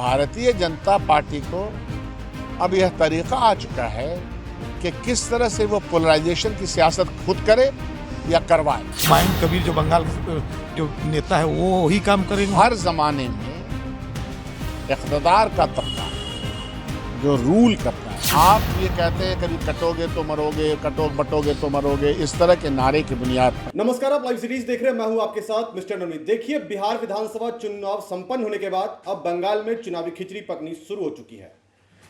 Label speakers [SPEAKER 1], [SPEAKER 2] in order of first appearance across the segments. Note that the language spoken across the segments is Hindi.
[SPEAKER 1] भारतीय जनता पार्टी को अब यह तरीका आ चुका है कि किस तरह से वो पोलराइजेशन की सियासत खुद करे या करवाए।
[SPEAKER 2] हुमायूं कबीर जो बंगाल जो नेता है वो वही काम करेंगे।
[SPEAKER 1] हर जमाने में इक़्तिदार का तबका जो रूल करता है, आप ये कहते हैं कभी कटोगे तो मरोगे, बटोगे तो मरोगे, इस तरह के नारे की बुनियाद पर।
[SPEAKER 3] नमस्कार, आप लाइव सीरीज देख रहे हैं। मैं हूं आपके साथ मिस्टर नवनीत। देखिए, बिहार विधानसभा चुनाव संपन्न होने के बाद अब बंगाल में चुनावी खिचड़ी पकनी शुरू हो चुकी है।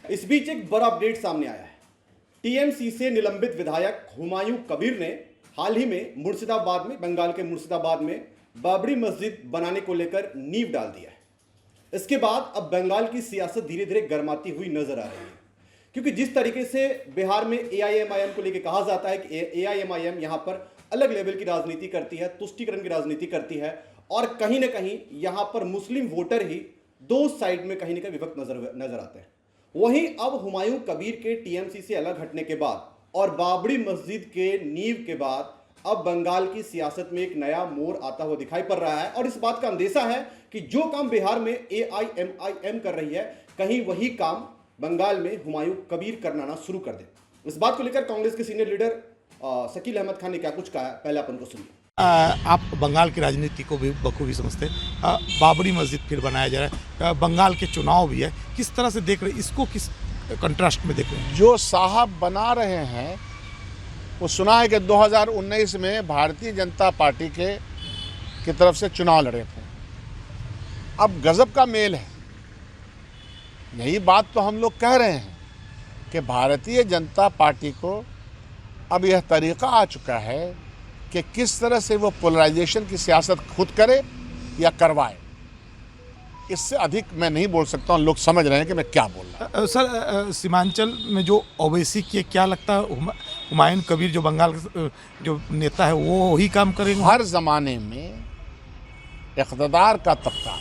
[SPEAKER 3] इस बीच एक बड़ा अपडेट सामने आया है। टीएमसी से निलंबित विधायक हुमायूं कबीर ने हाल ही में मुर्शिदाबाद में, बंगाल के मुर्शिदाबाद में बाबरी मस्जिद बनाने को लेकर नींव डाल दिया है। इसके बाद अब बंगाल की सियासत धीरे धीरे गर्माती हुई नजर आ रही है, क्योंकि जिस तरीके से बिहार में एआईएमआईएम को लेकर कहा जाता है कि एआईएमआईएम यहाँ पर अलग लेवल की राजनीति करती है, तुष्टीकरण की राजनीति करती है, और कहीं ना कहीं यहाँ पर मुस्लिम वोटर ही दो साइड में कहीं ना कहीं विभक्त नजर आते हैं। वहीं अब हुमायूं कबीर के टीएमसी से अलग हटने के बाद और बाबरी मस्जिद के नींव के बाद अब बंगाल की सियासत में एक नया मोड़ आता हुआ दिखाई पड़ रहा है, और इस बात का अंदेशा है कि जो काम बिहार में एआईएमआईएम कर रही है, कहीं वही काम बंगाल में हुमायूं कबीर करना शुरू कर दे। इस बात को लेकर कांग्रेस के सीनियर लीडर शकील अहमद खान ने क्या कुछ कहा है, पहले अपन को सुनिए।
[SPEAKER 2] आप बंगाल की राजनीति को भी बखूबी समझते हैं। बाबरी मस्जिद फिर बनाया जा रहा है, बंगाल के चुनाव भी है, किस तरह से देख रहे हैं इसको, किस कंट्रास्ट में देख रहे हैं?
[SPEAKER 1] जो साहब बना रहे हैं वो सुना है कि 2019 में भारतीय जनता पार्टी की तरफ से चुनाव लड़े थे। अब गजब का मेल है। यही बात तो हम लोग कह रहे हैं कि भारतीय जनता पार्टी को अब यह तरीका आ चुका है कि किस तरह से वो पोलराइजेशन की सियासत खुद करे या करवाए। इससे अधिक मैं नहीं बोल सकता हूँ, लोग समझ रहे हैं कि मैं क्या बोल रहा हूँ।
[SPEAKER 2] सर, सीमांचल में जो ओवैसी किए, क्या लगता है हुमायूं कबीर जो बंगाल जो नेता है वो वही काम करेंगे?
[SPEAKER 1] हर जमाने में इक़्तिदार का तबका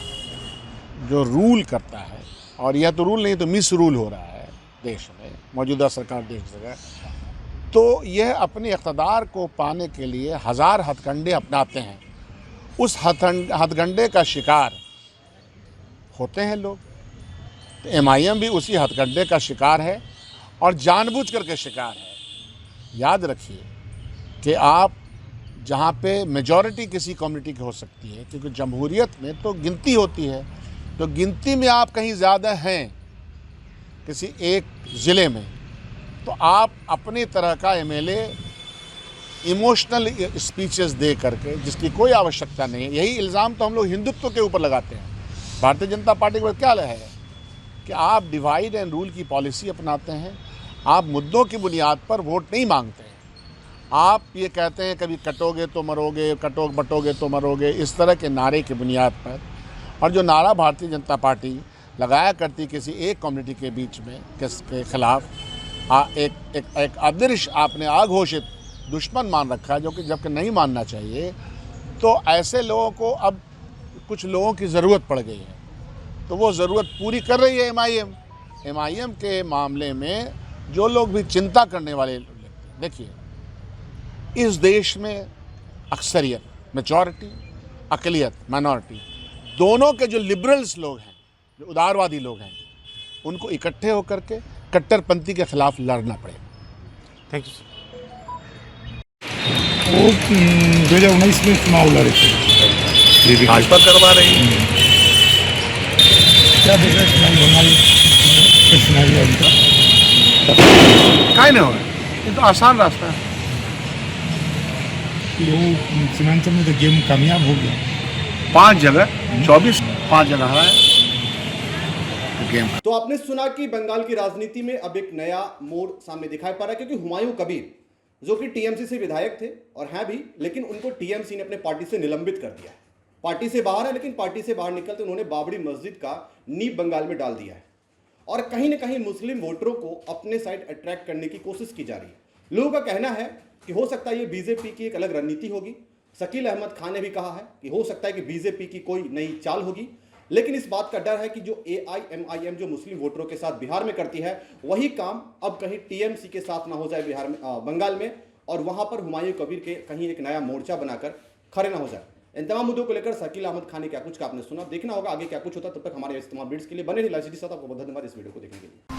[SPEAKER 1] जो रूल करता है, और यह तो रूल नहीं तो मिस रूल हो रहा है देश में, मौजूदा सरकार देश जगह, तो यह अपने इक़्तिदार को पाने के लिए हजार हथकंडे अपनाते हैं। उस हथकंडे का शिकार होते हैं लोग। तो एमआईएम भी उसी हथकंडे का शिकार है और जानबूझ करके शिकार है। याद रखिए कि आप जहाँ पे मेजॉरिटी किसी कम्युनिटी की हो सकती है, क्योंकि जमहूरियत में तो गिनती होती है, तो गिनती में आप कहीं ज़्यादा हैं किसी एक ज़िले में, तो आप अपनी तरह का एमएलए इमोशनल स्पीचेस दे करके, जिसकी कोई आवश्यकता नहीं है। यही इल्ज़ाम तो हम लोग हिंदुत्व के ऊपर लगाते हैं। भारतीय जनता पार्टी को क्या है कि आप डिवाइड एंड रूल की पॉलिसी अपनाते हैं। आप मुद्दों की बुनियाद पर वोट नहीं मांगते हैं। आप ये कहते हैं कभी कटोगे तो मरोगे, बटोगे तो मरोगे, इस तरह के नारे की बुनियाद पर। और जो नारा भारतीय जनता पार्टी लगाया करती किसी एक कम्युनिटी के बीच में के खिलाफ एक अदृश्य आपने अघोषित दुश्मन मान रखा है, जो कि जबकि नहीं मानना चाहिए। तो ऐसे लोगों को अब कुछ लोगों की ज़रूरत पड़ गई है, तो वो ज़रूरत पूरी कर रही है एमआईएम के मामले में। जो लोग भी चिंता करने वाले, देखिए, इस देश में अक्सरियत मेजॉरिटी, अक़लियत माइनॉरिटी, दोनों के जो लिबरल्स लोग हैं, जो उदारवादी लोग हैं, उनको इकट्ठे होकर के कट्टरपंथी के खिलाफ लड़ना पड़ेगा।
[SPEAKER 2] Thank you sir.
[SPEAKER 4] वो 2019 में चुनाव लड़े थे,
[SPEAKER 1] भाजपा करवा रही है।
[SPEAKER 4] क्या देख रहे हैं बंगाल चुनाव?
[SPEAKER 1] काहे नहीं हो, ये तो आसान रास्ता है।
[SPEAKER 4] वो सीमांचल में तो गेम कामयाब हो गया।
[SPEAKER 1] 5 जगह 5 जगह हरा है गेम।
[SPEAKER 3] तो आपने सुना कि बंगाल की राजनीति में अब एक नया मोड़ सामने दिखाई पड़ रहा है, क्योंकि हुमायूं कबीर जो कि टीएमसी से विधायक थे और हैं भी, लेकिन उनको टीएमसी ने अपने पार्टी से निलंबित कर दिया है। पार्टी से बाहर है, लेकिन पार्टी से बाहर निकलते उन्होंने बाबरी मस्जिद का नींव बंगाल में डाल दिया है, और कहीं ना कहीं मुस्लिम वोटरों को अपने साइड अट्रैक्ट करने की कोशिश की जा रही है। लोगों का कहना है कि हो सकता है ये बीजेपी की एक अलग रणनीति होगी। शकील अहमद खान ने भी कहा है कि हो सकता है कि बीजेपी की कोई नई चाल होगी, लेकिन इस बात का डर है कि जो एआईएमआईएम जो मुस्लिम वोटरों के साथ बिहार में करती है, वही काम अब कहीं टीएमसी के साथ ना हो जाए बिहार में, बंगाल में, और वहां पर हुमायूं कबीर के कहीं एक नया मोर्चा बनाकर खड़े ना हो जाए। इन तमाम मुद्दों को लेकर शकील अहमद खान ने क्या कुछ का आपने सुना, देखना होगा आगे क्या कुछ होता है। तब तक हमारे इस तमाम अपडेट्स के लिए बने रहिए लाइव सिटी साथ। आपको बहुत धन्यवाद इस वीडियो को देखने के लिए।